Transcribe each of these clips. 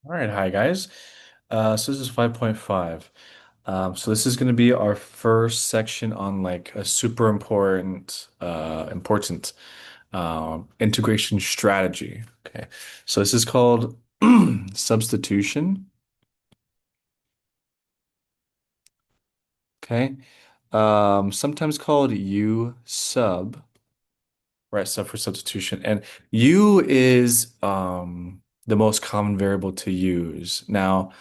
All right, hi guys. So this is 5.5. So this is going to be our first section on like a super important integration strategy. Okay, so this is called substitution. Okay, sometimes called U sub, right? Sub for substitution, and U is the most common variable to use. Now,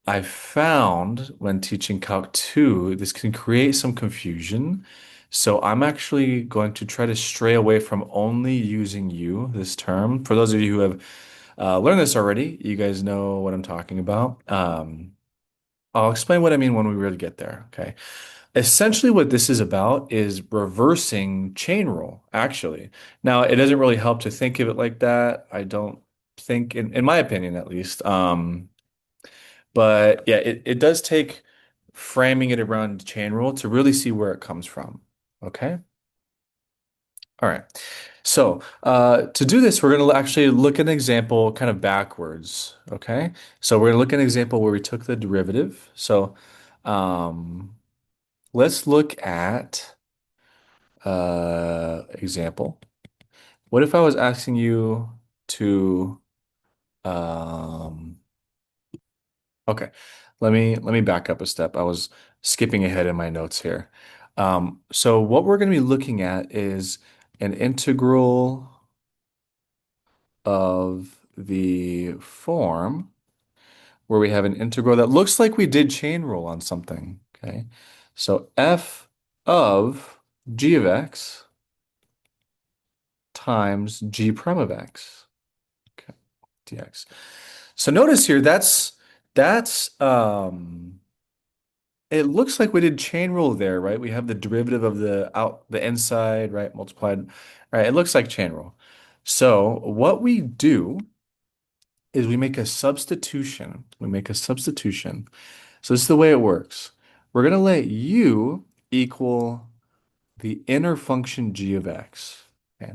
I found when teaching Calc 2, this can create some confusion. So I'm actually going to try to stray away from only using you this term. For those of you who have learned this already, you guys know what I'm talking about. I'll explain what I mean when we really get there. Okay. Essentially, what this is about is reversing chain rule, actually. Now, it doesn't really help to think of it like that. I don't think, in my opinion at least. But yeah, it does take framing it around chain rule to really see where it comes from. Okay. All right. So to do this, we're going to actually look at an example kind of backwards. Okay. So we're going to look at an example where we took the derivative. So um, let's look at example. What if I was asking you to um, okay. Let me back up a step. I was skipping ahead in my notes here. So what we're going to be looking at is an integral of the form where we have an integral that looks like we did chain rule on something. Okay. So f of g of x times g prime of x. Okay. Dx. So notice here that's it looks like we did chain rule there, right? We have the derivative of the inside, right? Multiplied. Right? It looks like chain rule. So what we do is we make a substitution. We make a substitution. So this is the way it works. We're gonna let u equal the inner function g of x. Okay.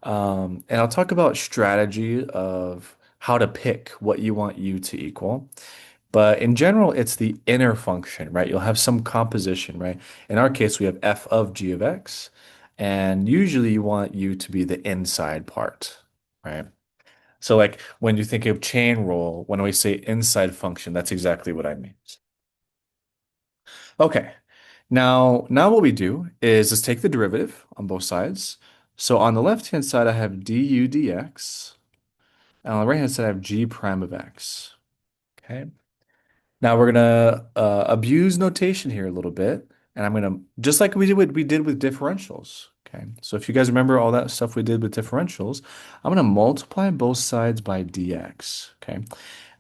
And I'll talk about strategy of how to pick what you want u to equal. But in general, it's the inner function, right? You'll have some composition, right? In our case, we have f of g of x, and usually you want u to be the inside part, right? So like when you think of chain rule, when we say inside function, that's exactly what I mean. Okay, now what we do is let's take the derivative on both sides. So on the left-hand side, I have du dx, and on the right-hand side, I have g prime of x. Okay. Now we're gonna abuse notation here a little bit, and I'm gonna just like we did with differentials. Okay, so if you guys remember all that stuff we did with differentials, I'm gonna multiply both sides by dx. Okay,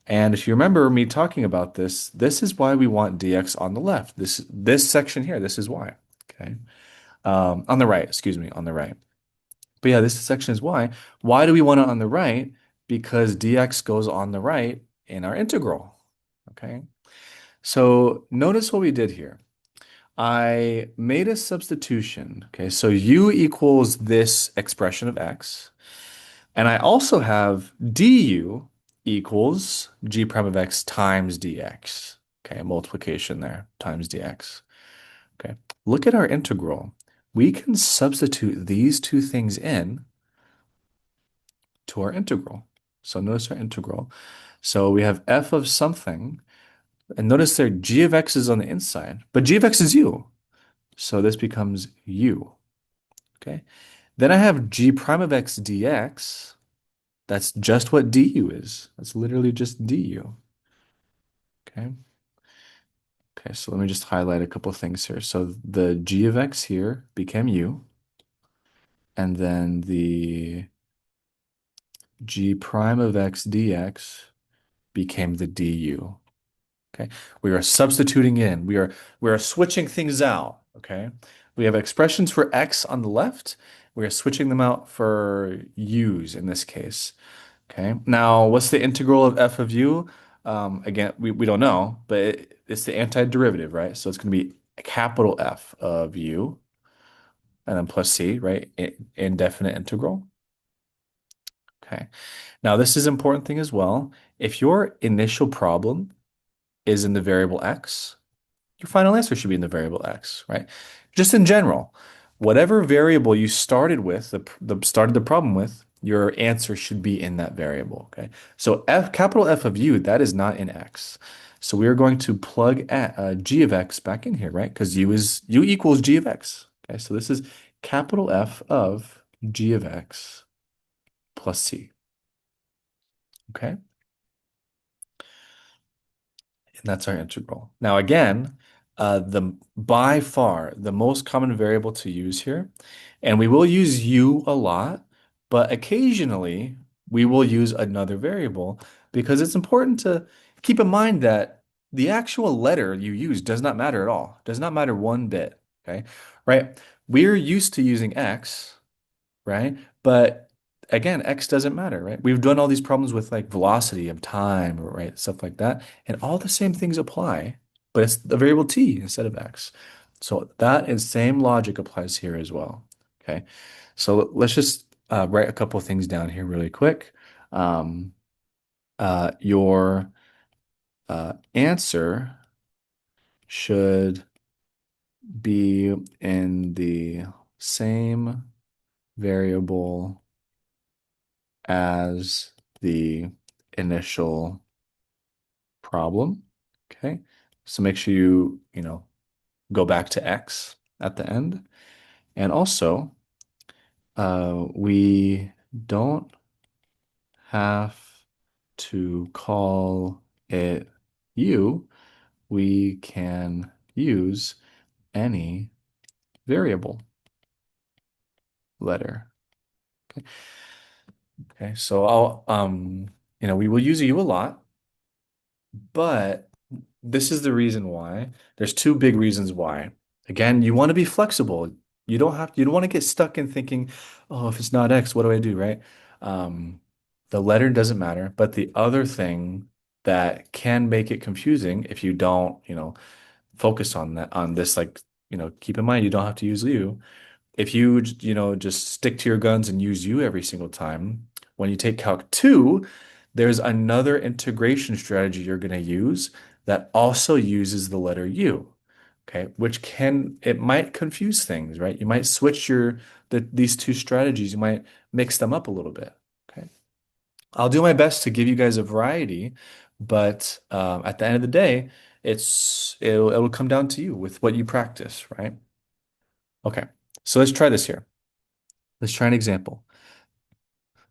and if you remember me talking about this, this is why we want dx on the left. This section here, this is why. Okay, on the right, excuse me, on the right. But yeah, this section is why. Why do we want it on the right? Because dx goes on the right in our integral. Okay. So notice what we did here. I made a substitution. Okay, so u equals this expression of x. And I also have du equals g prime of x times dx. Okay, multiplication there, times dx. Okay, look at our integral. We can substitute these two things in to our integral. So notice our integral. So we have f of something. And notice there, g of x is on the inside, but g of x is u. So this becomes u. Okay. Then I have g prime of x dx. That's just what du is. That's literally just du. Okay. Okay, so let me just highlight a couple things here. So the g of x here became u, and then the g prime of x dx became the du. Okay. We are substituting in. We are switching things out. Okay. We have expressions for x on the left. We are switching them out for u's in this case. Okay. Now, what's the integral of f of u? Again, we don't know, but it's the antiderivative, right? So it's going to be a capital F of u and then plus c, right? Indefinite integral. Okay. Now, this is an important thing as well. If your initial problem is in the variable x, your final answer should be in the variable x, right? Just in general, whatever variable you started with, started the problem with, your answer should be in that variable, okay? So capital F of u, that is not in x. So we are going to plug g of x back in here, right? Because u equals g of x. Okay, so this is capital F of g of x plus c. Okay. And that's our integral. Now, again, the by far the most common variable to use here, and we will use u a lot, but occasionally we will use another variable because it's important to keep in mind that the actual letter you use does not matter at all. Does not matter one bit. Okay, right? We're used to using x, right? But again, x doesn't matter, right? We've done all these problems with like velocity of time, right? Stuff like that. And all the same things apply, but it's the variable t instead of x. So that is same logic applies here as well. Okay. So let's just write a couple of things down here really quick. Um, your answer should be in the same variable as the initial problem. Okay. So make sure you go back to x at the end. And also, we don't have to call it u. We can use any variable letter. Okay. Okay. So we will use a u a lot, but this is the reason why. There's two big reasons why. Again, you want to be flexible. You don't want to get stuck in thinking, oh, if it's not X, what do I do, right? Um, the letter doesn't matter, but the other thing that can make it confusing if you don't, focus on that, on this, like, keep in mind you don't have to use Liu if you just stick to your guns and use U every single time, when you take Calc 2, there's another integration strategy you're going to use that also uses the letter U, okay? It might confuse things, right? You might switch these two strategies, you might mix them up a little bit, okay? I'll do my best to give you guys a variety, but at the end of the day, it'll come down to you with what you practice, right? Okay, so let's try this here. Let's try an example.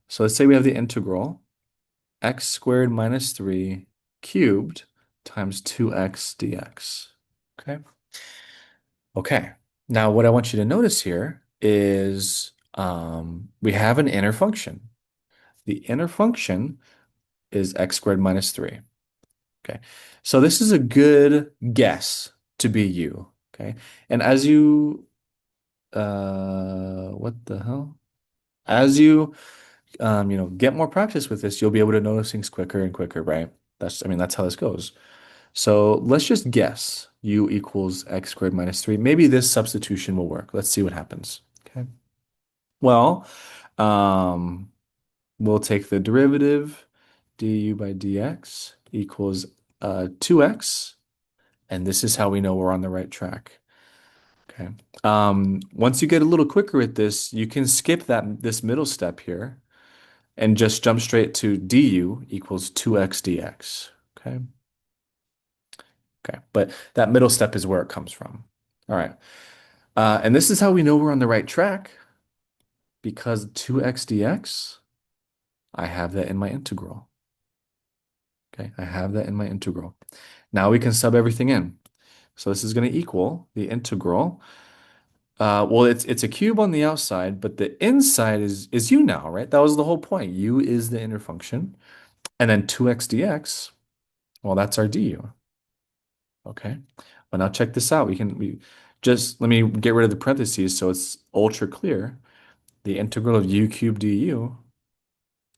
So let's say we have the integral x squared minus 3 cubed times 2x dx. Okay. Okay. Now, what I want you to notice here is we have an inner function. The inner function is x squared minus 3. Okay. So this is a good guess to be u. Okay. And what the hell? As you get more practice with this, you'll be able to notice things quicker and quicker, right? That's how this goes. So let's just guess u equals x squared minus 3. Maybe this substitution will work. Let's see what happens. Okay. Well, um, we'll take the derivative du by dx equals 2x, and this is how we know we're on the right track. Okay. Once you get a little quicker with this, you can skip this middle step here and just jump straight to du equals 2x dx. Okay. Okay. But that middle step is where it comes from. All right. And this is how we know we're on the right track because 2x dx, I have that in my integral. Okay. I have that in my integral. Now we can sub everything in. So this is going to equal the integral. Well, it's a cube on the outside, but the inside is u now, right? That was the whole point. U is the inner function. And then 2x dx, well, that's our du. Okay. But now check this out. Let me get rid of the parentheses so it's ultra clear. The integral of u cubed du.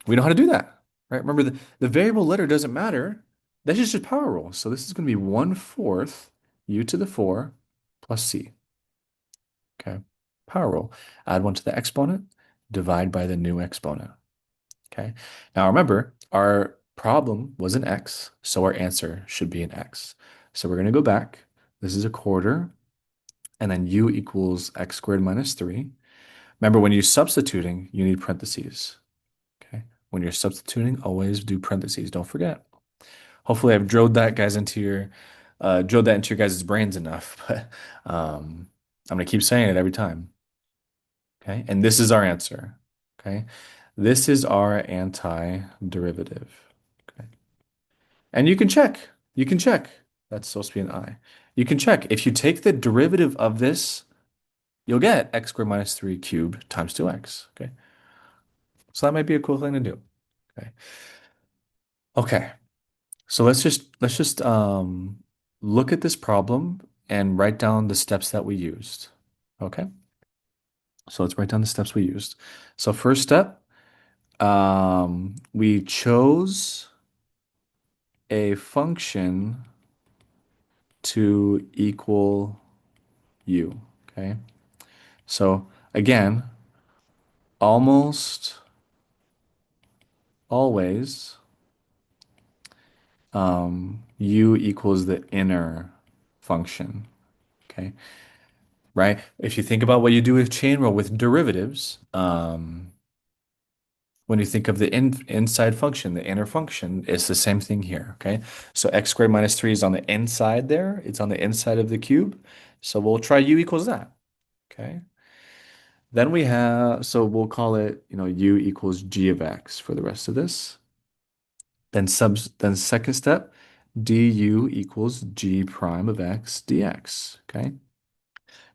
We know how to do that, right? Remember the variable letter doesn't matter. That's just a power rule. So this is going to be 1/4 u to the 4 plus c. Okay. Power rule. Add 1 to the exponent, divide by the new exponent. Okay. Now remember, our problem was an x, so our answer should be an x. So we're going to go back. This is a quarter, and then u equals x squared minus 3. Remember, when you're substituting, you need parentheses. Okay. When you're substituting, always do parentheses. Don't forget. Hopefully, I've drilled that into your guys' brains enough. But I'm gonna keep saying it every time. Okay. And this is our answer. Okay. This is our antiderivative. Okay. And you can check. You can check. That's supposed to be an I. You can check. If you take the derivative of this, you'll get x squared minus 3 cubed times 2x. Okay. So that might be a cool thing to do. Okay. Okay. So let's just look at this problem and write down the steps that we used. Okay. So let's write down the steps we used. So first step, we chose a function to equal u. Okay. So again, almost always u equals the inner function. Okay. Right? If you think about what you do with chain rule with derivatives, when you think of the inside function, the inner function, it's the same thing here. Okay. So x squared minus 3 is on the inside there. It's on the inside of the cube. So we'll try u equals that. Okay. Then we have, so we'll call it, u equals g of x for the rest of this. Then second step, du equals g prime of x dx. Okay.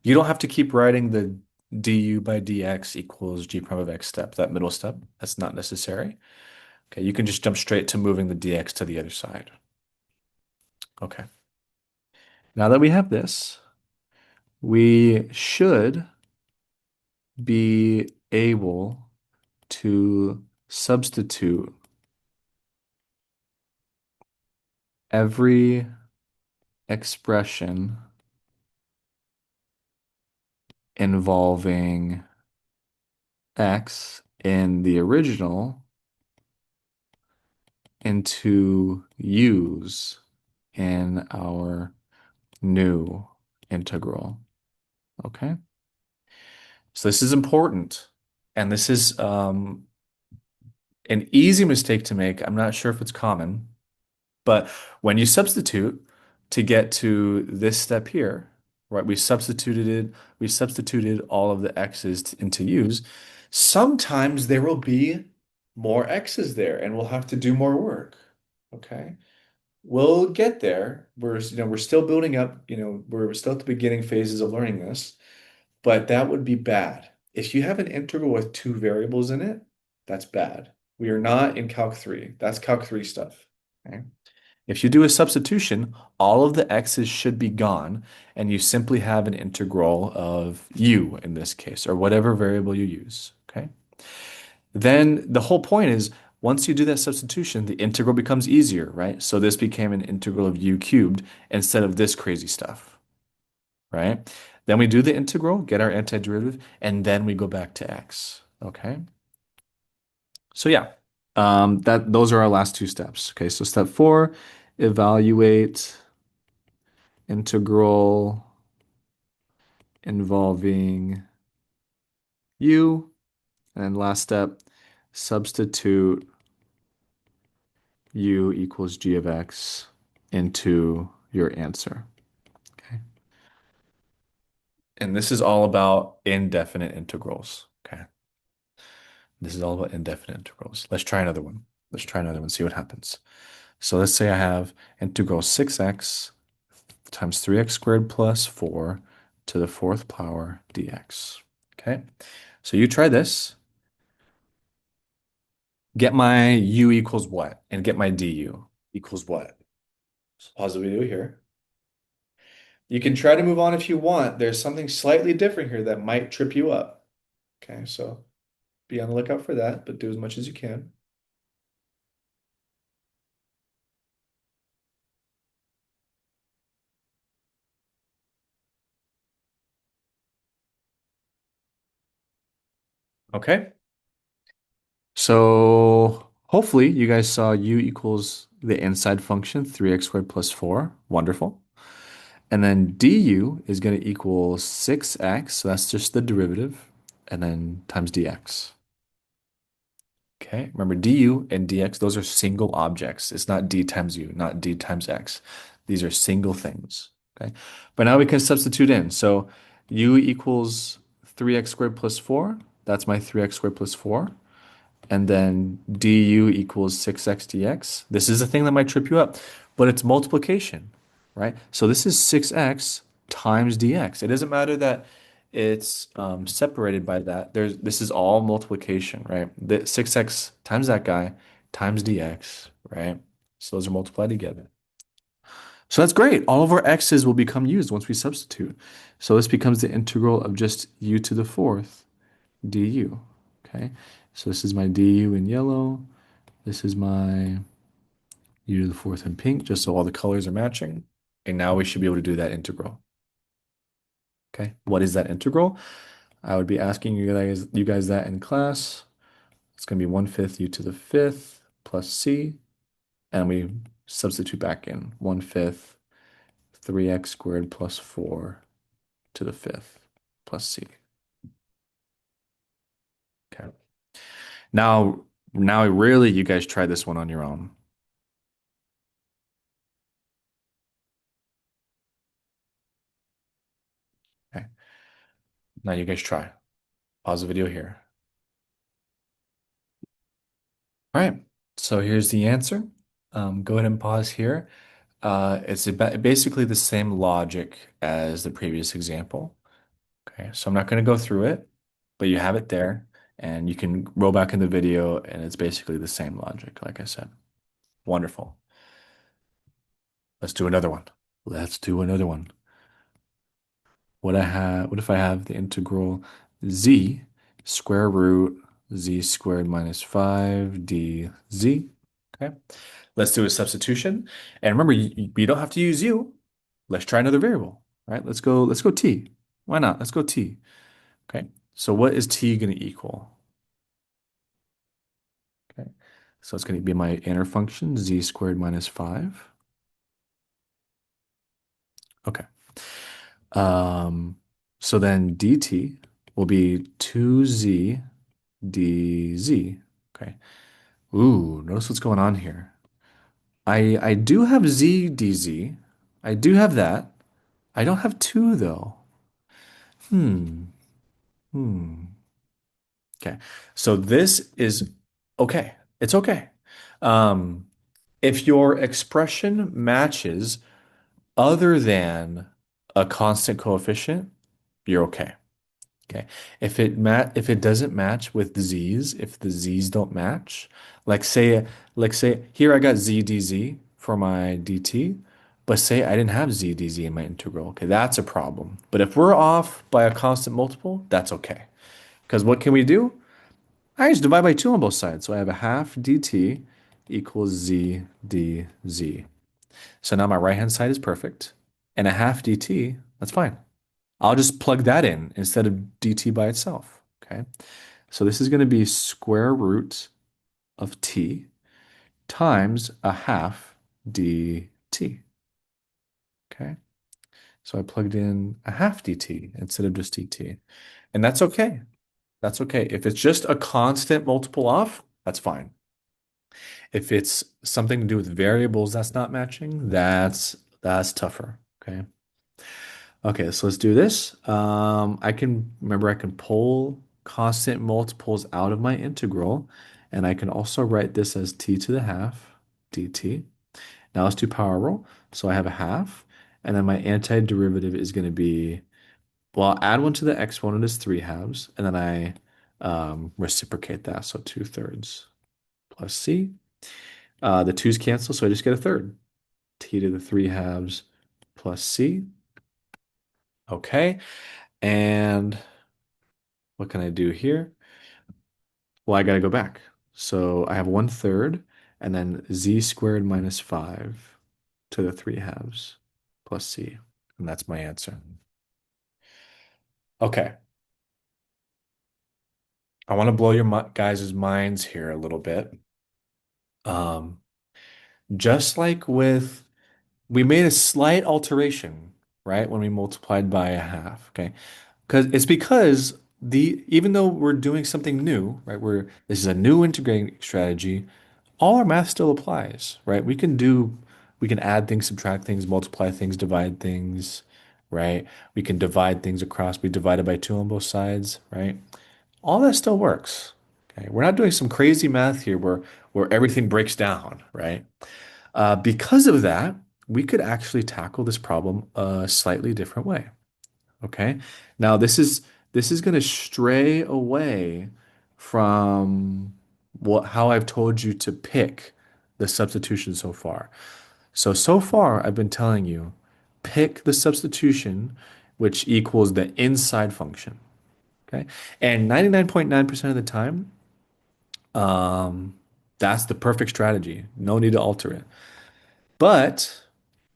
You don't have to keep writing the du by dx equals g prime of x step, that middle step. That's not necessary. Okay, you can just jump straight to moving the dx to the other side. Okay. Now that we have this, we should be able to substitute every expression involving x in the original into u's in our new integral. Okay. So this is important. And this is an easy mistake to make. I'm not sure if it's common, but when you substitute to get to this step here, right? We substituted all of the x's into u's. Sometimes there will be more x's there and we'll have to do more work. Okay. We'll get there. We're still building up, we're still at the beginning phases of learning this, but that would be bad. If you have an integral with two variables in it, that's bad. We are not in Calc 3. That's Calc 3 stuff. Okay? If you do a substitution, all of the x's should be gone, and you simply have an integral of u in this case, or whatever variable you use. Okay. Then the whole point is once you do that substitution, the integral becomes easier, right? So this became an integral of u cubed instead of this crazy stuff, right? Then we do the integral, get our antiderivative, and then we go back to x. Okay. So yeah, those are our last two steps. Okay, so step 4, evaluate integral involving u, and then last step, substitute u equals g of x into your answer. Okay. And this is all about indefinite integrals. Okay. This is all about indefinite integrals. Let's try another one. Let's try another one, see what happens. So let's say I have integral 6x times 3x squared plus 4 to the fourth power dx. Okay. So you try this. Get my u equals what? And get my du equals what? So pause the video here. You can try to move on if you want. There's something slightly different here that might trip you up. Okay, so be on the lookout for that, but do as much as you can. Okay. So hopefully you guys saw u equals the inside function, 3x squared plus 4. Wonderful. And then du is going to equal 6x, so that's just the derivative, and then times dx. Okay, remember du and dx, those are single objects. It's not d times u, not d times x. These are single things. Okay, but now we can substitute in. So u equals 3x squared plus 4. That's my 3x squared plus 4. And then du equals 6x dx. This is a thing that might trip you up, but it's multiplication, right? So this is 6x times dx. It doesn't matter that it's separated by that. This is all multiplication, right? The 6x times that guy times dx, right? So those are multiplied together. So that's great. All of our x's will become u's once we substitute. So this becomes the integral of just u to the fourth du. Okay, so this is my du in yellow. This is my u to the fourth in pink, just so all the colors are matching. And now we should be able to do that integral. Okay, what is that integral? I would be asking you guys that in class. It's going to be 1/5 u to the fifth plus c, and we substitute back in 1/5 3x squared plus 4 to the fifth plus c. Okay. Now really you guys try this one on your own. Okay. Now you guys try. Pause the video here. All right. So here's the answer. Go ahead and pause here. It's basically the same logic as the previous example. Okay. So I'm not going to go through it, but you have it there and you can roll back in the video and it's basically the same logic, like I said. Wonderful. Let's do another one. Let's do another one. What if I have the integral z square root z squared minus 5 dz? Okay. Let's do a substitution. And remember, you don't have to use u. Let's try another variable. All right, let's go t. Why not? Let's go t. Okay. So what is t going to equal? Okay. So it's going to be my inner function, z squared minus 5. Okay. Um, so then dt will be 2z dz. Okay. Ooh, notice what's going on here. I do have z dz. I do have that. I don't have 2 though. Hmm. Hmm. Okay. So this is okay. It's okay. Um, if your expression matches other than a constant coefficient, you're okay. Okay. If it doesn't match with z's, if the z's don't match, like say here I got z dz for my dt, but say I didn't have z dz in my integral. Okay, that's a problem. But if we're off by a constant multiple, that's okay. Because what can we do? I just divide by 2 on both sides. So I have a half dt equals z dz. So now my right-hand side is perfect. And a half dt, that's fine. I'll just plug that in instead of dt by itself. Okay. So this is going to be square root of t times a half dt. Okay. So I plugged in a half dt instead of just dt. And that's okay. That's okay. If it's just a constant multiple off, that's fine. If it's something to do with variables that's not matching, that's tougher. Okay. Okay, so let's do this. I can pull constant multiples out of my integral, and I can also write this as t to the half dt. Now let's do power rule. So I have a half, and then my antiderivative is going to be, well, I'll add one to the exponent as 3 halves, and then I reciprocate that, so 2/3 plus c. The 2's cancel, so I just get a third. T to the 3 halves plus c. Okay, and what can I do here? Well, I got to go back. So I have 1/3 and then z squared minus 5 to the 3 halves plus c. And that's my answer. Okay. I want to blow your guys' minds here a little bit. Um, just like with, we made a slight alteration, right? When we multiplied by a half, okay? Because even though we're doing something new, right? This is a new integrating strategy, all our math still applies, right? We can add things, subtract things, multiply things, divide things, right? We can divide things across, be divided by two on both sides, right? All that still works. Okay, we're not doing some crazy math here where everything breaks down, right? Because of that, we could actually tackle this problem a slightly different way. Okay. Now this is going to stray away from what how I've told you to pick the substitution so far. So far I've been telling you pick the substitution which equals the inside function. Okay. And 99.9% of the time, um, that's the perfect strategy. No need to alter it. But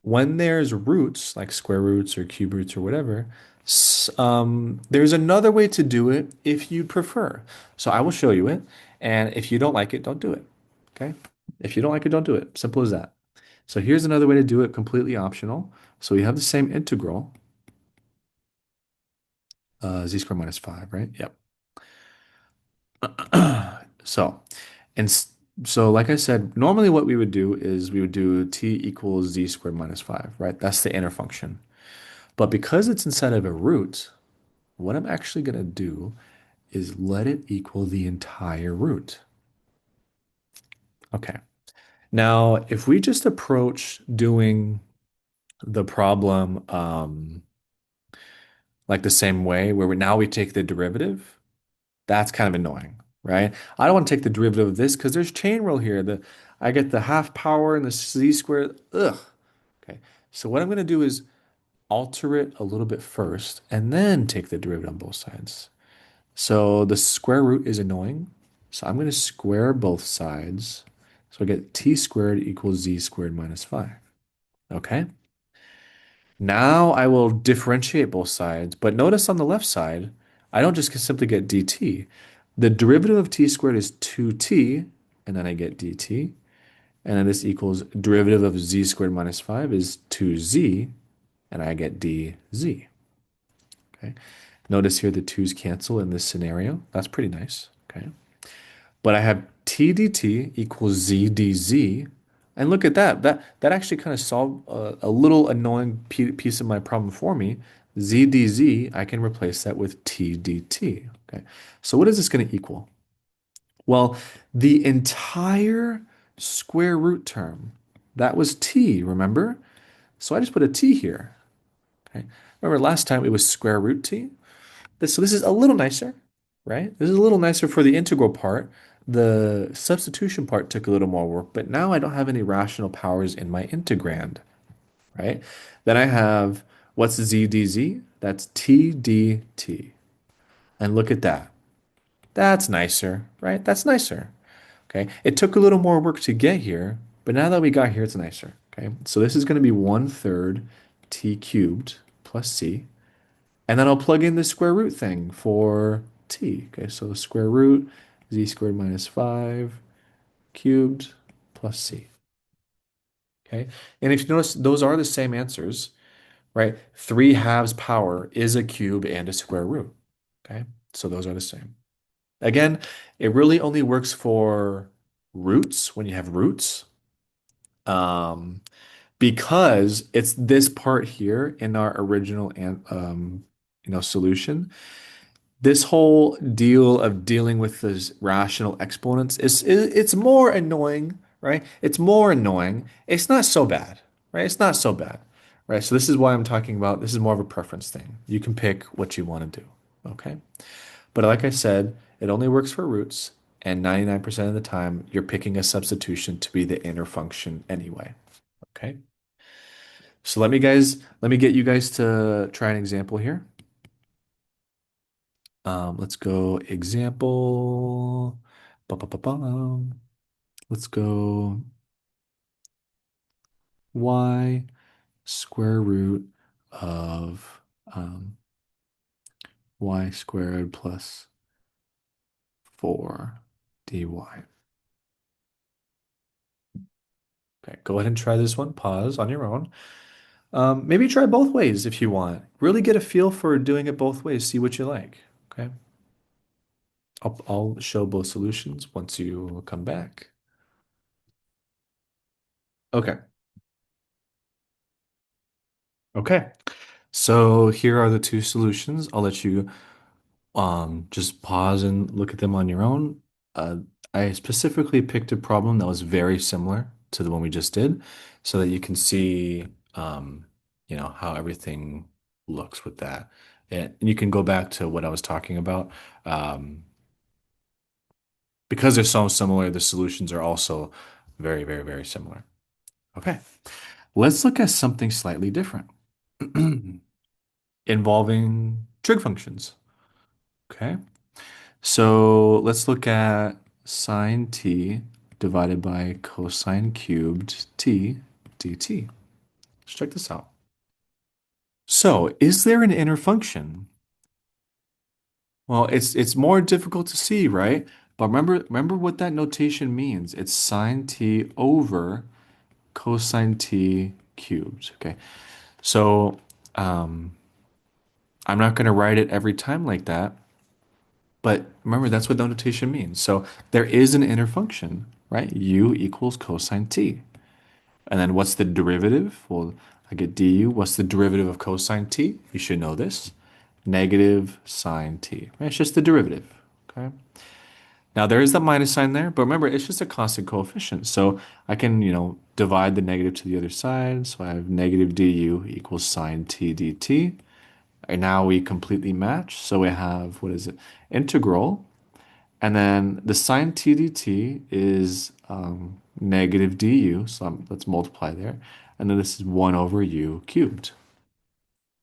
when there's roots, like square roots or cube roots or whatever, there's another way to do it if you prefer. So I will show you it. And if you don't like it, don't do it. Okay? If you don't like it, don't do it. Simple as that. So here's another way to do it, completely optional. So we have the same integral, z squared minus 5, right? Yep. So, and so like I said, normally what we would do is we would do t equals z squared minus 5, right? That's the inner function. But because it's inside of a root, what I'm actually going to do is let it equal the entire root. Okay. Now, if we just approach doing the problem like the same way, where now we take the derivative, that's kind of annoying, right? I don't want to take the derivative of this because there's chain rule here. I get the half power and the z squared. Ugh. Okay. So what I'm going to do is alter it a little bit first and then take the derivative on both sides. So the square root is annoying. So I'm going to square both sides. So I get t squared equals z squared minus 5. Okay. Now I will differentiate both sides. But notice on the left side, I don't just simply get dt. The derivative of t squared is 2t, and then I get dt. And then this equals derivative of z squared minus 5 is 2z, and I get dz. Okay. Notice here the 2's cancel in this scenario. That's pretty nice. Okay. But I have t dt equals z dz. And look at that. That actually kind of solved a little annoying piece of my problem for me. Z dz, I can replace that with t dt. Okay. So what is this going to equal? Well, the entire square root term, that was t, remember? So I just put a t here. Okay. Remember last time it was square root t? So this is a little nicer, right? This is a little nicer for the integral part. The substitution part took a little more work, but now I don't have any rational powers in my integrand, right? Then I have what's z dz? That's t dt. And look at that. That's nicer, right? That's nicer. Okay. It took a little more work to get here, but now that we got here, it's nicer. Okay. So this is going to be 1/3 t cubed plus c. And then I'll plug in the square root thing for t. Okay, so the square root z squared minus 5 cubed plus c. Okay, and if you notice, those are the same answers, right? 3/2 power is a cube and a square root. Okay, so those are the same. Again, it really only works for roots when you have roots, um, because it's this part here in our original and solution. This whole deal of dealing with those rational exponents it's more annoying, right? It's more annoying. It's not so bad, right? It's not so bad, right? So this is why I'm talking about this is more of a preference thing. You can pick what you want to do, okay? But like I said, it only works for roots, and 99% of the time you're picking a substitution to be the inner function anyway, okay? So let me get you guys to try an example here. Let's go example. Ba-ba-ba-bum. Let's go y square root of y squared plus 4 dy. Okay, go ahead and try this one. Pause on your own. Maybe try both ways if you want. Really get a feel for doing it both ways. See what you like. Okay. I'll show both solutions once you come back. Okay. Okay. So here are the two solutions. I'll let you just pause and look at them on your own. Uh, I specifically picked a problem that was very similar to the one we just did so that you can see how everything looks with that. And you can go back to what I was talking about. Um, because they're so similar, the solutions are also very, very, very similar. Okay, let's look at something slightly different involving trig functions. Okay, so let's look at sine t divided by cosine cubed t dt. Let's check this out. So, is there an inner function? Well, it's more difficult to see, right? But remember what that notation means. It's sine t over cosine t cubed. Okay, so um, I'm not going to write it every time like that, but remember that's what the notation means. So there is an inner function, right? U equals cosine t. And then what's the derivative? Well, I get du. What's the derivative of cosine t? You should know this. Negative sine t. Right? It's just the derivative. Okay. Now there is that minus sign there, but remember it's just a constant coefficient. So I can, divide the negative to the other side. So I have negative du equals sine t dt. And now we completely match. So we have, what is it? Integral. And then the sine t dt is negative du. So let's multiply there. And then this is 1 over u cubed.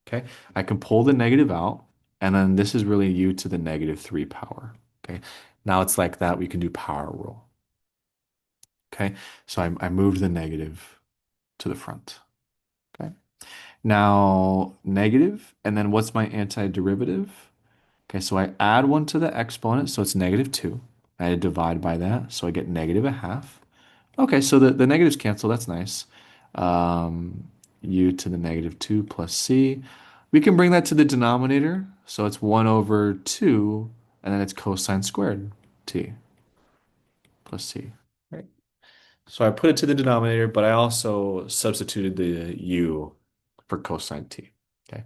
Okay. I can pull the negative out. And then this is really u to the negative 3 power. Okay. Now it's like that. We can do power rule. Okay. So I moved the negative to the front. Okay. Now negative. And then what's my antiderivative? Okay, so I add 1 to the exponent, so it's negative 2. I divide by that, so I get negative a half. Okay, so the negatives cancel. That's nice. U to the negative 2 plus c. We can bring that to the denominator, so it's 1 over 2, and then it's cosine squared t plus c. Right. So I put it to the denominator, but I also substituted the u for cosine t. Okay.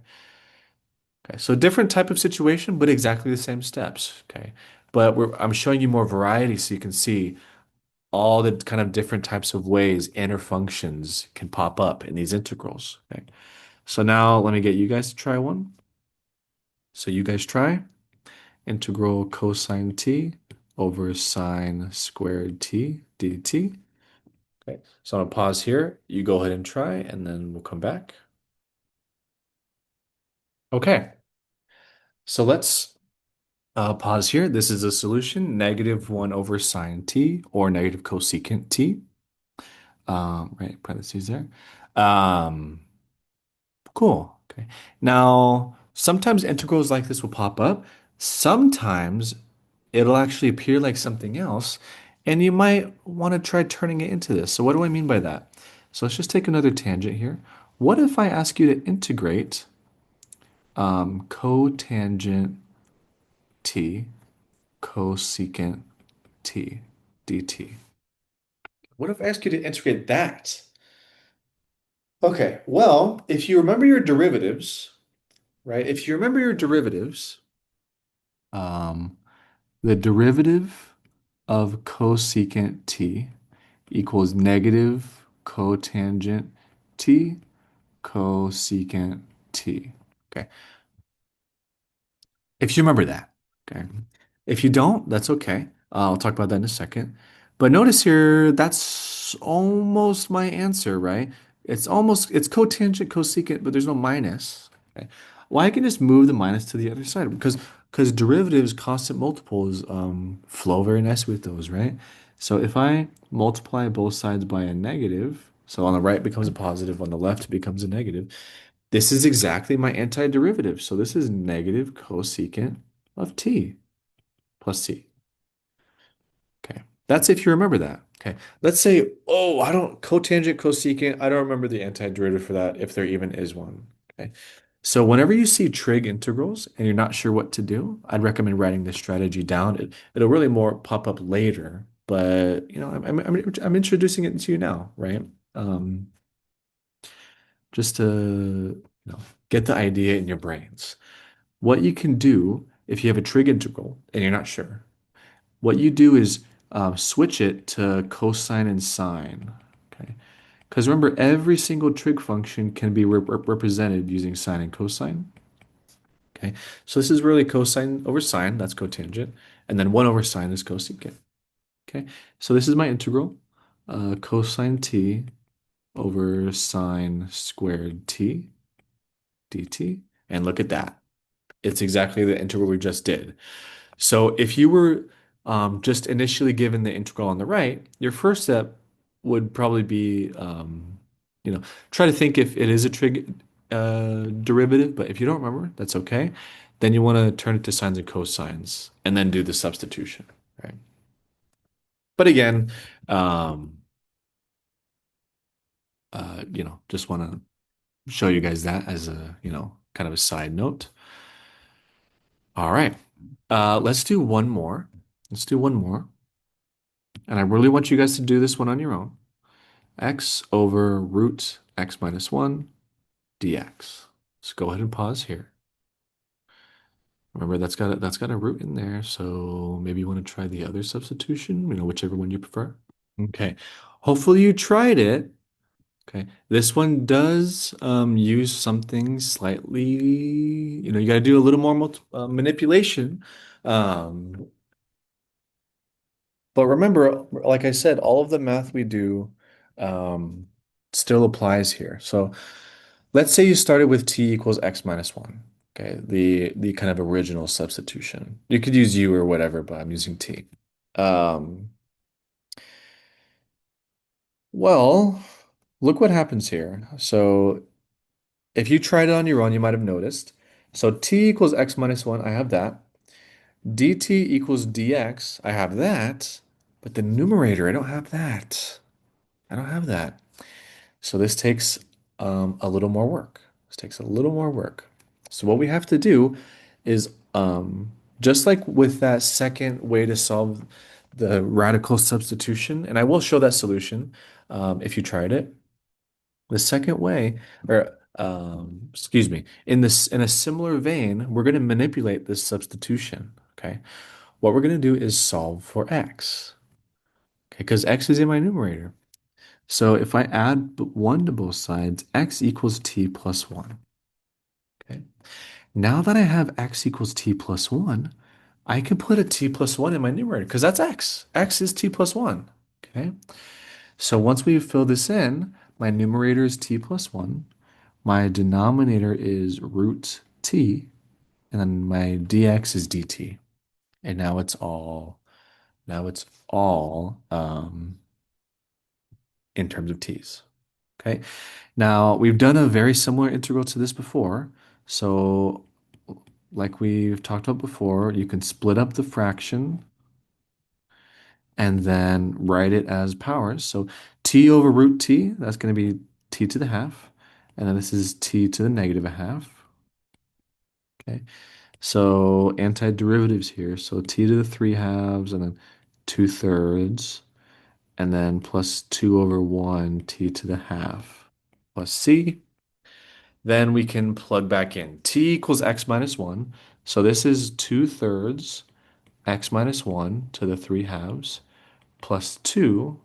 Okay, so different type of situation, but exactly the same steps. Okay, but I'm showing you more variety so you can see all the kind of different types of ways inner functions can pop up in these integrals. Okay, so now let me get you guys to try one. So you guys try integral cosine t over sine squared t dt. Okay, so I'm gonna pause here. You go ahead and try, and then we'll come back. Okay, so let's pause here. This is a solution, negative 1 over sine t or negative cosecant t. Right, parentheses there. Um, cool. Okay. Now, sometimes integrals like this will pop up. Sometimes it'll actually appear like something else, and you might want to try turning it into this. So what do I mean by that? So let's just take another tangent here. What if I ask you to integrate cotangent t cosecant t dt. What if I ask you to integrate that? Okay, well, if you remember your derivatives, right? If you remember your derivatives, um, the derivative of cosecant t equals negative cotangent t cosecant t. Okay, if you remember that, okay. If you don't, that's okay. I'll talk about that in a second. But notice here, that's almost my answer, right? It's cotangent, cosecant, but there's no minus. Okay. Well, I can just move the minus to the other side because derivatives, constant multiples, flow very nicely with those, right? So if I multiply both sides by a negative, so on the right becomes a positive, on the left becomes a negative. This is exactly my antiderivative. So this is negative cosecant of t plus c. That's if you remember that. Okay. Let's say, oh, I don't cotangent, cosecant. I don't remember the antiderivative for that if there even is one. Okay. So whenever you see trig integrals and you're not sure what to do, I'd recommend writing this strategy down. It'll really more pop up later, but I'm introducing it to you now, right? Um, just to get the idea in your brains. What you can do if you have a trig integral and you're not sure, what you do is switch it to cosine and sine. Okay. Because remember, every single trig function can be represented using sine and cosine. Okay. So this is really cosine over sine, that's cotangent. And then 1 over sine is cosecant. Okay. So this is my integral, cosine t over sine squared t dt. And look at that. It's exactly the integral we just did. So if you were just initially given the integral on the right, your first step would probably be, try to think if it is a trig derivative, but if you don't remember, that's okay. Then you want to turn it to sines and cosines and then do the substitution, right? But again, um, just want to show you guys that as a, kind of a side note. All right. Let's do one more. Let's do one more. And I really want you guys to do this one on your own. X over root x minus 1 dx. So go ahead and pause here. Remember that's got a root in there, so maybe you want to try the other substitution, whichever one you prefer. Okay. Hopefully you tried it. Okay. This one does use something slightly, you got to do a little more manipulation. Um, But remember, like I said, all of the math we do um, still applies here. So let's say you started with t equals x minus 1. Okay, the kind of original substitution. You could use u or whatever, but I'm using t. Um, well, look what happens here. So if you tried it on your own, you might have noticed. So t equals x minus 1, I have that. dt equals dx, I have that. But the numerator, I don't have that. I don't have that. So this takes a little more work. This takes a little more work. So what we have to do is just like with that second way to solve the radical substitution, and I will show that solution if you tried it. The second way, or excuse me, in a similar vein, we're going to manipulate this substitution. Okay, what we're going to do is solve for x. Okay, because x is in my numerator. So if I add 1 to both sides, x equals t plus 1. Okay. Now that I have x equals t plus 1, I can put a t plus 1 in my numerator because that's x. X is t plus 1. Okay. So once we fill this in, my numerator is t plus 1. My denominator is root t. And then my dx is dt. And now it's all in terms of t's. Okay. Now, we've done a very similar integral to this before. So, like we've talked about before, you can split up the fraction and then write it as powers. So, t over root t, that's going to be t to the half. And then this is t to the negative a half. Okay. So, antiderivatives here. So, t to the 3 halves and then 2/3. And then plus 2 over 1 t to the half plus c. Then we can plug back in. T equals x minus 1. So this is 2/3 x minus 1 to the 3 halves plus 2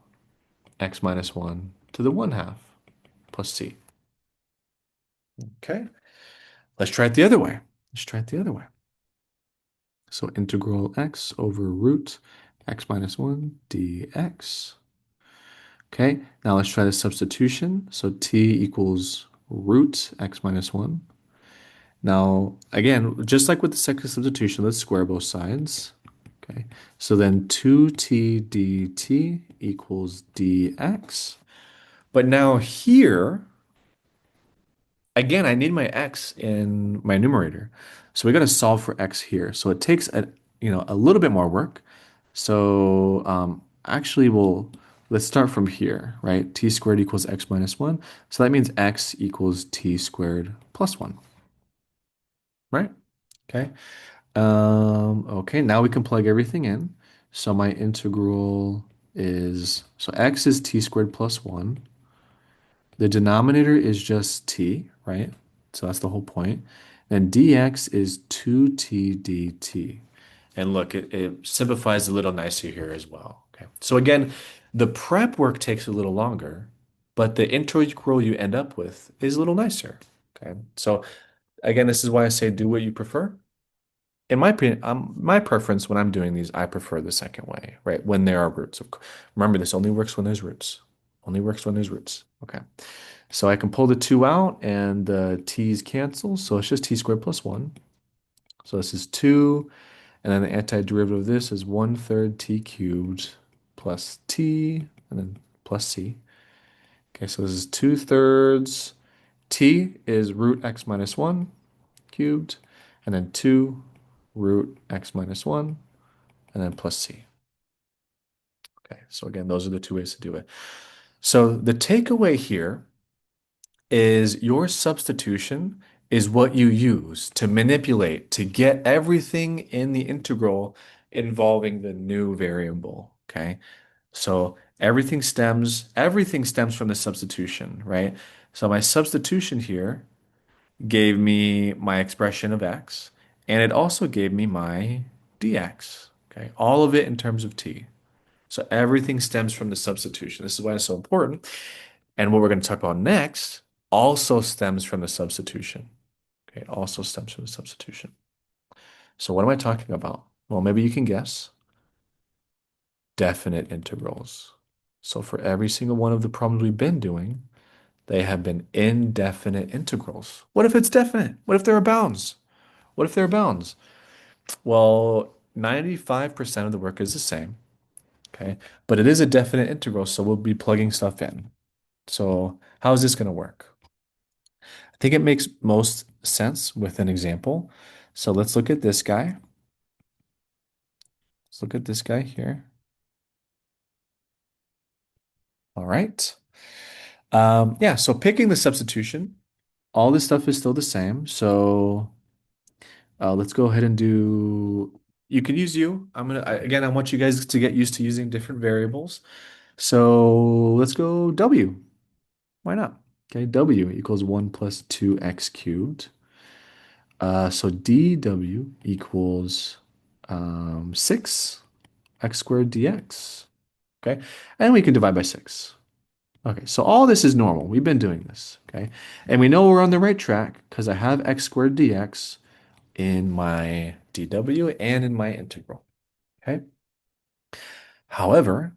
x minus 1 to the 1 half plus c. Okay, let's try it the other way. Let's try it the other way. So integral x over root x minus 1 dx. Okay, now let's try the substitution. So t equals root x minus 1. Now, again, just like with the second substitution, let's square both sides. Okay, so then 2t dt equals dx. But now here, again, I need my x in my numerator. So we got to solve for x here. So it takes a little bit more work. So actually, let's start from here, right? T squared equals x minus 1. So that means x equals t squared plus 1, right? Okay. Okay, now we can plug everything in. So my integral so x is t squared plus 1. The denominator is just t, right? So that's the whole point. And dx is 2t dt. And look, it simplifies a little nicer here as well. Okay. So again, the prep work takes a little longer, but the integral you end up with is a little nicer. Okay. So again, this is why I say do what you prefer. In my opinion, my preference when I'm doing these, I prefer the second way, right? When there are roots. Remember, this only works when there's roots. Only works when there's roots. Okay. So I can pull the 2 out and the t's cancel. So it's just t squared plus 1. So this is 2. And then the antiderivative of this is 1/3 t cubed plus t and then plus c. Okay, so this is 2/3. T is root x minus 1 cubed. And then 2 root x minus 1 and then plus c. Okay, so again, those are the two ways to do it. So the takeaway here is your substitution is what you use to manipulate to get everything in the integral involving the new variable. Okay. So everything stems from the substitution, right? So my substitution here gave me my expression of x, and it also gave me my dx. Okay. All of it in terms of t. So everything stems from the substitution. This is why it's so important. And what we're going to talk about next also stems from the substitution. Okay, it also stems from the substitution. So what am I talking about? Well, maybe you can guess. Definite integrals. So for every single one of the problems we've been doing, they have been indefinite integrals. What if it's definite? What if there are bounds? What if there are bounds? Well, 95% of the work is the same, okay? But it is a definite integral, so we'll be plugging stuff in. So how is this going to work? I think it makes most sense with an example. So let's look at this guy. Let's look at this guy here. All right. Yeah, so picking the substitution, all this stuff is still the same. So let's go ahead and you can use u. Again, I want you guys to get used to using different variables. So let's go w. Why not? Okay, w equals 1 plus 2x cubed. So dw equals 6 x squared dx. Okay, and we can divide by 6. Okay, so all this is normal. We've been doing this. Okay, and we know we're on the right track because I have x squared dx in my dw and in my integral. Okay, however,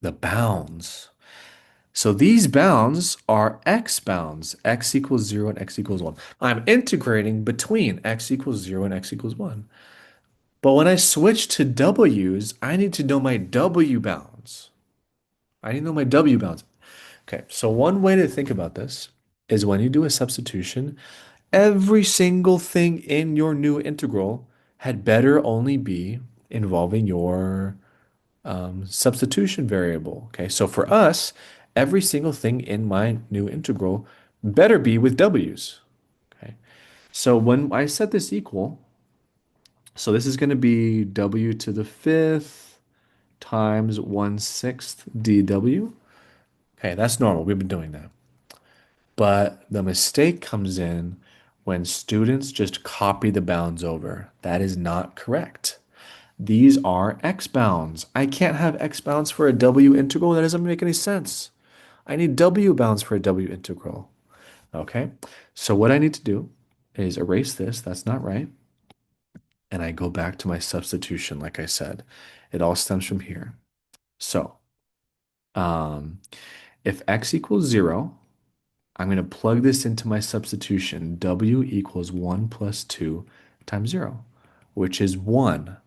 the bounds. So these bounds are x bounds, x equals 0 and x equals 1. I'm integrating between x equals 0 and x equals 1. But when I switch to w's, I need to know my w bounds. I need to know my w bounds. Okay, so one way to think about this is when you do a substitution, every single thing in your new integral had better only be involving your substitution variable. Okay, so for us, every single thing in my new integral better be with w's. Okay, so when I set this equal, so this is going to be w to the fifth times 1/6 dw. Okay, that's normal. We've been doing that. But the mistake comes in when students just copy the bounds over. That is not correct. These are x bounds. I can't have x bounds for a w integral. That doesn't make any sense. I need w bounds for a w integral. Okay, so what I need to do is erase this. That's not right. And I go back to my substitution, like I said. It all stems from here. So um, if x equals 0, I'm going to plug this into my substitution. W equals 1 plus 2 times 0, which is 1.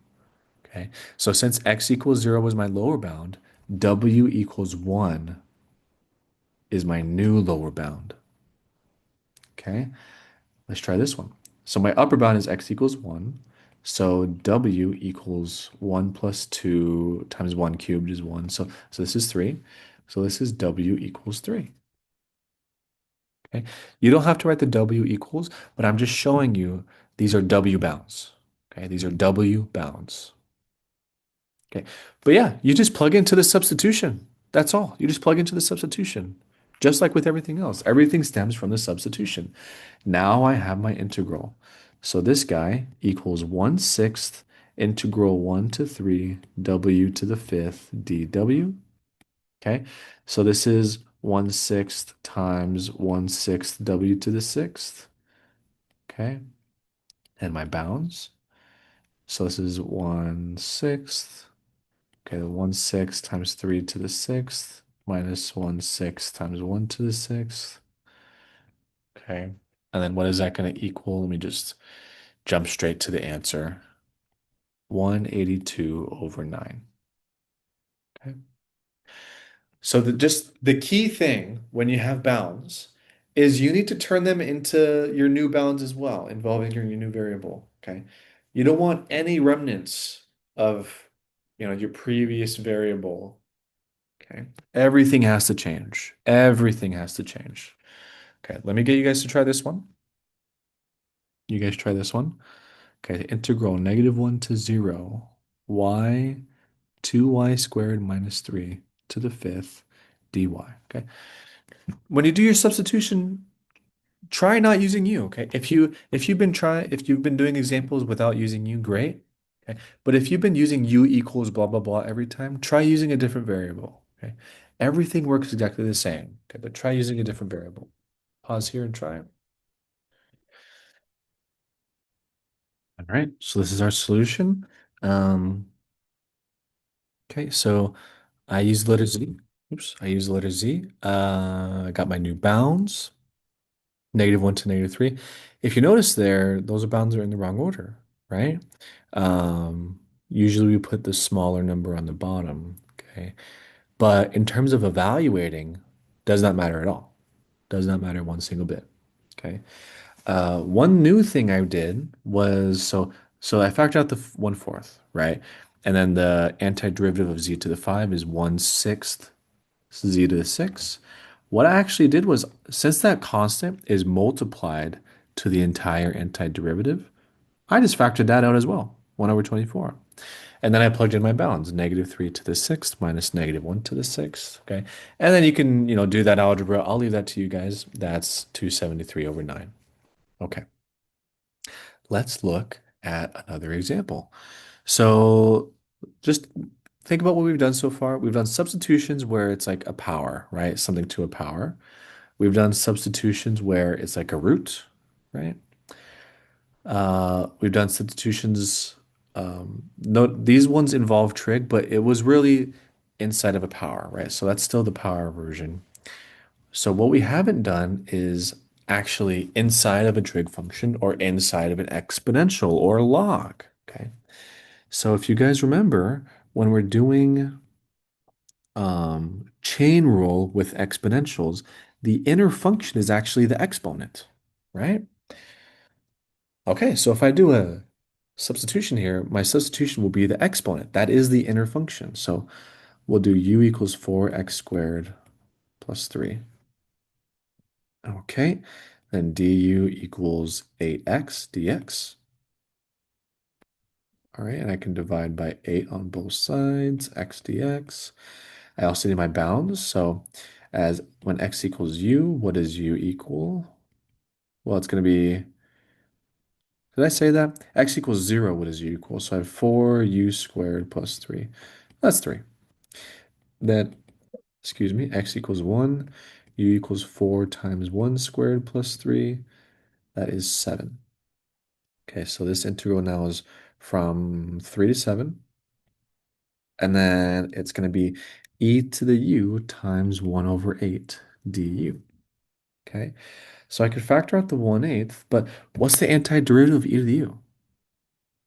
Okay, so since x equals 0 was my lower bound, w equals 1 is my new lower bound. Okay, let's try this one. So my upper bound is x equals 1. So W equals 1 plus 2 times 1 cubed is 1. So this is 3. So this is W equals 3. Okay. You don't have to write the W equals, but I'm just showing you these are W bounds. Okay. These are W bounds. Okay. But yeah, you just plug into the substitution. That's all. You just plug into the substitution. Just like with everything else, everything stems from the substitution. Now I have my integral. So this guy equals 1/6 integral 1 to 3 w to the fifth dw. Okay. So this is 1/6 times 1/6 w to the sixth. Okay. And my bounds. So this is 1/6. Okay, 1/6 times 3 to the sixth minus 1/6 times 1 to the sixth. Okay. And then what is that going to equal? Let me just jump straight to the answer. 182 over 9. Okay. So just the key thing when you have bounds is you need to turn them into your new bounds as well, involving your new variable. Okay. You don't want any remnants of, your previous variable. Okay. Everything has to change. Everything has to change. Okay. Let me get you guys to try this one. You guys try this one. Okay. Integral -1 to 0 y 2y squared minus 3 to the fifth dy. Okay. When you do your substitution, try not using u. Okay. If you've been doing examples without using u, great. Okay. But if you've been using u equals blah blah blah every time, try using a different variable. Okay. Everything works exactly the same. Okay, but try using a different variable. Pause here and try it. All right. So this is our solution. Um, okay, so I use the letter Z. Oops, I use the letter Z. I got my new bounds, -1 to -3. If you notice there, those bounds are in the wrong order, right? Usually we put the smaller number on the bottom, okay? But in terms of evaluating, does not matter at all. Does not matter one single bit, okay? One new thing I did was so I factored out the 1/4, right? And then the antiderivative of z to the 5 is 1/6 z to the 6. What I actually did was, since that constant is multiplied to the entire antiderivative, I just factored that out as well, 1 over 24. And then I plugged in my bounds, -3 to the sixth minus -1 to the sixth, okay? And then you can, do that algebra. I'll leave that to you guys. That's 273 over 9. Okay. Let's look at another example. So just think about what we've done so far. We've done substitutions where it's like a power, right? Something to a power. We've done substitutions where it's like a root, right? We've done substitutions. No, these ones involve trig, but it was really inside of a power, right? So that's still the power version. So what we haven't done is actually inside of a trig function or inside of an exponential or log, okay? So if you guys remember, when we're doing chain rule with exponentials, the inner function is actually the exponent, right? Okay, so if I do a substitution here, my substitution will be the exponent. That is the inner function. So we'll do u equals 4x squared plus 3. Okay, then du equals 8x dx. All right, and I can divide by 8 on both sides, x dx. I also need my bounds. So as when x equals u, what does u equal? Well, it's going to be, did I say that? X equals 0, what does u equal? So I have 4u squared plus 3. That's 3. Then, excuse me, x equals 1. U equals 4 times 1 squared plus 3. That is 7. Okay, so this integral now is from 3 to 7. And then it's going to be e to the u times 1 over 8 du. Okay, so I could factor out the 1/8, but what's the antiderivative of e to the u?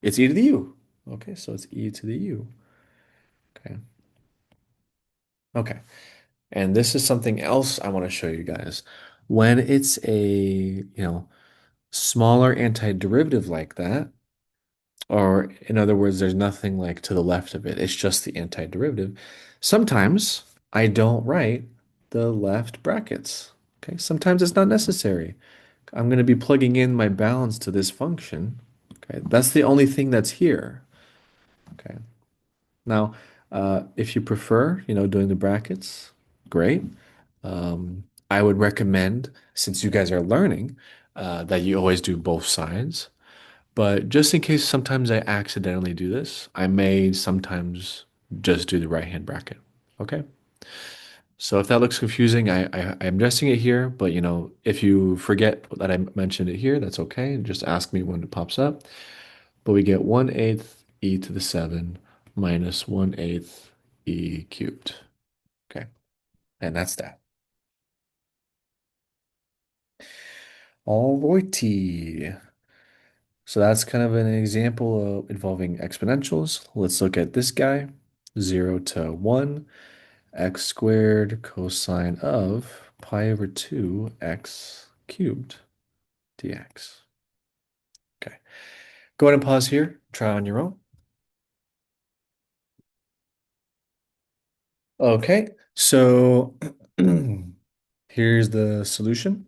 It's e to the u. Okay, so it's e to the u. Okay. Okay. And this is something else I want to show you guys. When it's a, smaller antiderivative like that, Or in other words, there's nothing like to the left of it. It's just the antiderivative. Sometimes I don't write the left brackets. Okay, sometimes it's not necessary. I'm going to be plugging in my bounds to this function. Okay, that's the only thing that's here. Okay, now if you prefer, doing the brackets, great. I would recommend, since you guys are learning, that you always do both sides. But just in case sometimes I accidentally do this, I may sometimes just do the right hand bracket. Okay. So if that looks confusing, I'm addressing it here, but if you forget that I mentioned it here, that's okay. Just ask me when it pops up. But we get 1/8 e to the 7 minus 1/8 e cubed. Okay. And that's that. All righty. So that's kind of an example of involving exponentials. Let's look at this guy. 0 to 1, x squared cosine of pi over 2 x cubed dx. Okay. Go ahead and pause here. Try on your own. Okay. So here's the solution.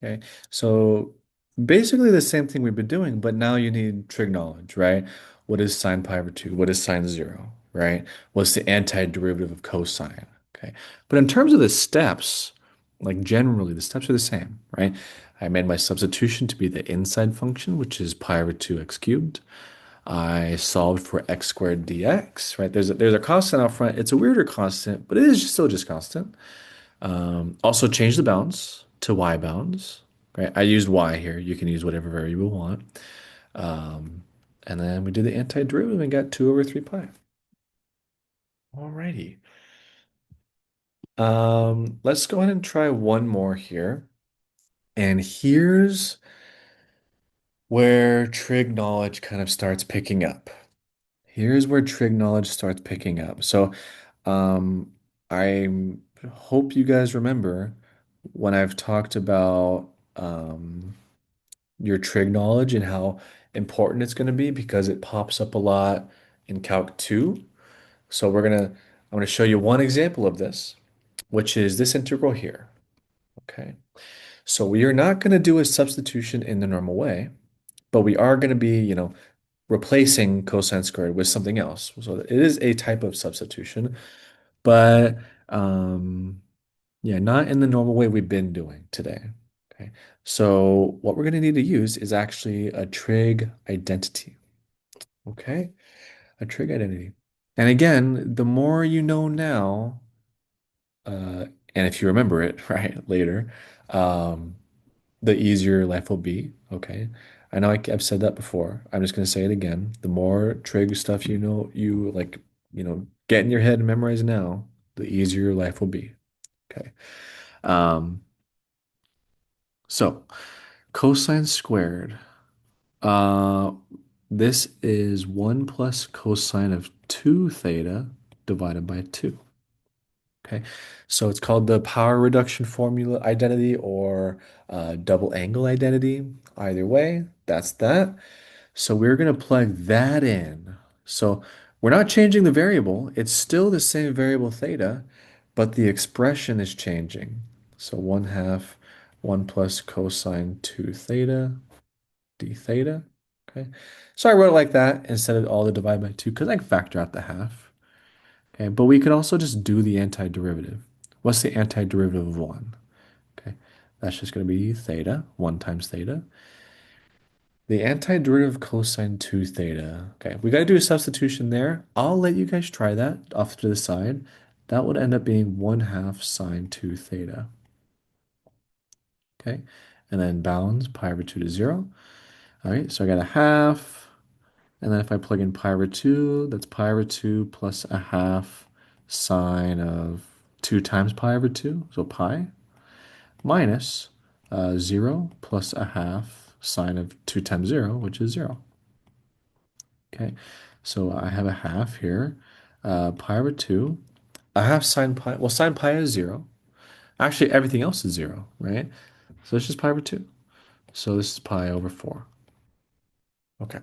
Okay. So basically the same thing we've been doing, but now you need trig knowledge, right? What is sine pi over 2? What is sine 0, right? What's the antiderivative of cosine? Okay. But in terms of the steps, like generally the steps are the same, right? I made my substitution to be the inside function, which is pi over 2 x cubed. I solved for x squared dx, right? There's a constant out front. It's a weirder constant, but it is still just constant. Also change the bounds to y bounds, right? I used y here. You can use whatever variable you want. Um, and then we did the antiderivative and got 2 over 3 pi. Alrighty. Let's go ahead and try one more here. And here's where trig knowledge kind of starts picking up. Here's where trig knowledge starts picking up. So, um, I hope you guys remember when I've talked about your trig knowledge and how important it's going to be because it pops up a lot in Calc 2. So I'm gonna show you one example of this, which is this integral here. Okay. So we are not going to do a substitution in the normal way, but we are going to be, replacing cosine squared with something else. So it is a type of substitution, but yeah, not in the normal way we've been doing today. Okay. So what we're going to need to use is actually a trig identity. Okay. A trig identity. And again, the more you know now, and if you remember it, right, later, um, the easier life will be. Okay. I know I've said that before. I'm just going to say it again. The more trig stuff you know, you like, get in your head and memorize now, the easier your life will be. Okay. Um, so cosine squared. Uh, this is 1 plus cosine of 2 theta divided by 2. Okay, so it's called the power reduction formula identity or double angle identity. Either way, that's that. So we're going to plug that in. So we're not changing the variable. It's still the same variable theta, but the expression is changing. So 1/2 1 plus cosine 2 theta d theta. Okay. So I wrote it like that instead of all the divide by 2 because I can factor out the half. Okay. But we could also just do the antiderivative. What's the antiderivative of 1? Okay. That's just going to be theta, 1 times theta. The antiderivative of cosine 2 theta. Okay, we got to do a substitution there. I'll let you guys try that off to the side. That would end up being 1/2 sine 2 theta. Okay, and then bounds pi over 2 to 0. All right, so I got a half. And then if I plug in pi over 2, that's pi over 2 plus a half sine of 2 times pi over 2, so pi, minus 0 plus a half sine of 2 times 0, which is 0. Okay, so I have a half here, pi over 2, a half sine pi, well, sine pi is 0. Actually, everything else is 0, right? So it's just pi over 2. So this is pi over 4. Okay.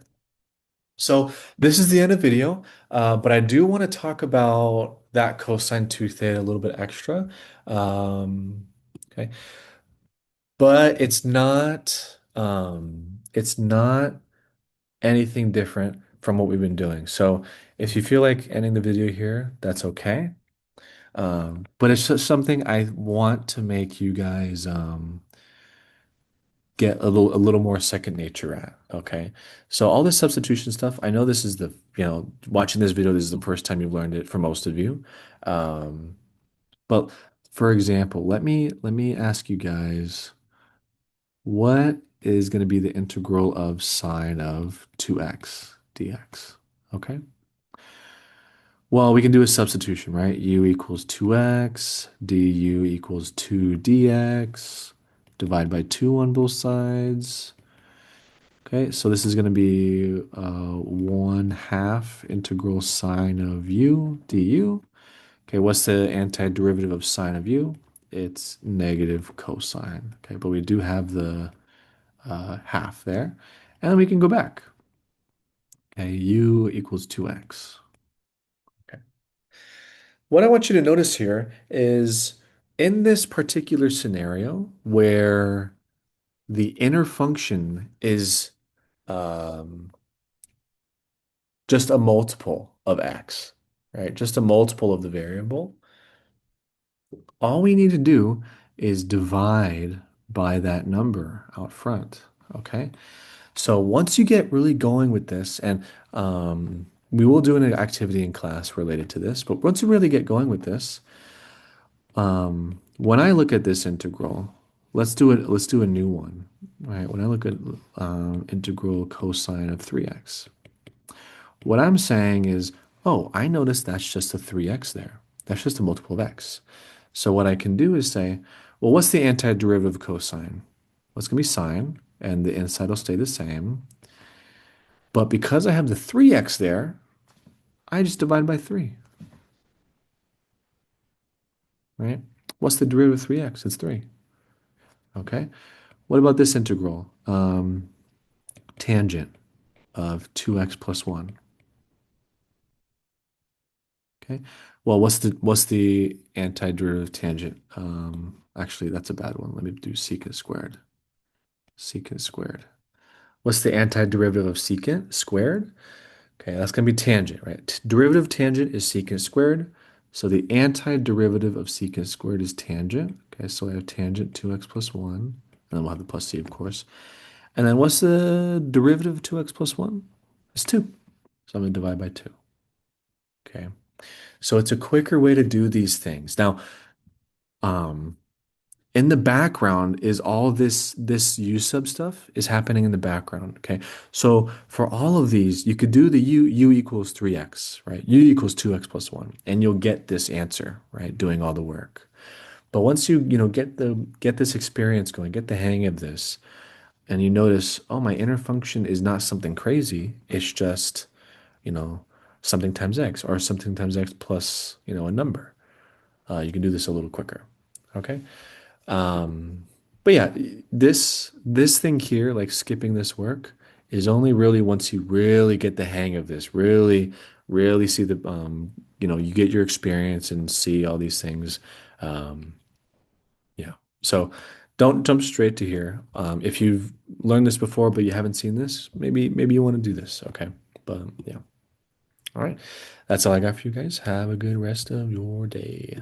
So this is the end of the video, but I do want to talk about that cosine 2 theta a little bit extra. Okay, but it's not anything different from what we've been doing. So if you feel like ending the video here, that's okay. But it's just something I want to make you guys get a little more second nature at. Okay. So all this substitution stuff, I know this is watching this video, this is the first time you've learned it for most of you. Um, but for example, let me ask you guys, what is going to be the integral of sine of 2x dx? Okay. Well, we can do a substitution, right? U equals 2x, du equals 2 dx, divide by 2 on both sides. Okay, so this is going to be 1/2 integral sine of u du. Okay, what's the antiderivative of sine of u? It's negative cosine. Okay, but we do have the half there. And then we can go back. Okay, u equals 2x. Okay. What I want you to notice here is in this particular scenario where the inner function is um, just a multiple of x, right? Just a multiple of the variable. All we need to do is divide by that number out front, okay? So once you get really going with this, and we will do an activity in class related to this, but once you really get going with this, when I look at this integral, let's do it. Let's do a new one, right? When I look at integral cosine of 3x, what I'm saying is, oh, I noticed that's just a 3x there. That's just a multiple of x. So what I can do is say, well, what's the antiderivative of cosine? Well, it's going to be sine, and the inside will stay the same. But because I have the 3x there, I just divide by 3, right? What's the derivative of 3x? It's 3. Okay. What about this integral? Tangent of 2x plus 1. Okay. Well, what's the antiderivative of tangent? Actually, that's a bad one. Let me do secant squared. Secant squared. What's the antiderivative of secant squared? Okay, that's going to be tangent, right? Derivative of tangent is secant squared. So the antiderivative of secant squared is tangent. Okay, so I have tangent 2x plus 1. And then we'll have the plus c, of course. And then what's the derivative of 2x plus 1? It's 2. So I'm going to divide by 2. Okay. So it's a quicker way to do these things. Now, um, in the background is all this u sub stuff is happening in the background. Okay. So for all of these, you could do the u equals 3x, right? U equals 2x plus 1, and you'll get this answer, right? Doing all the work. But once you get this experience going, get the hang of this, and you notice, oh, my inner function is not something crazy. It's just, you know, something times x or something times x plus, a number. You can do this a little quicker. Okay. But yeah, this thing here, like skipping this work, is only really once you really get the hang of this, really, really see the you get your experience and see all these things. Um, yeah. So don't jump straight to here. If you've learned this before but you haven't seen this, maybe you want to do this. Okay. But yeah. All right. That's all I got for you guys. Have a good rest of your day.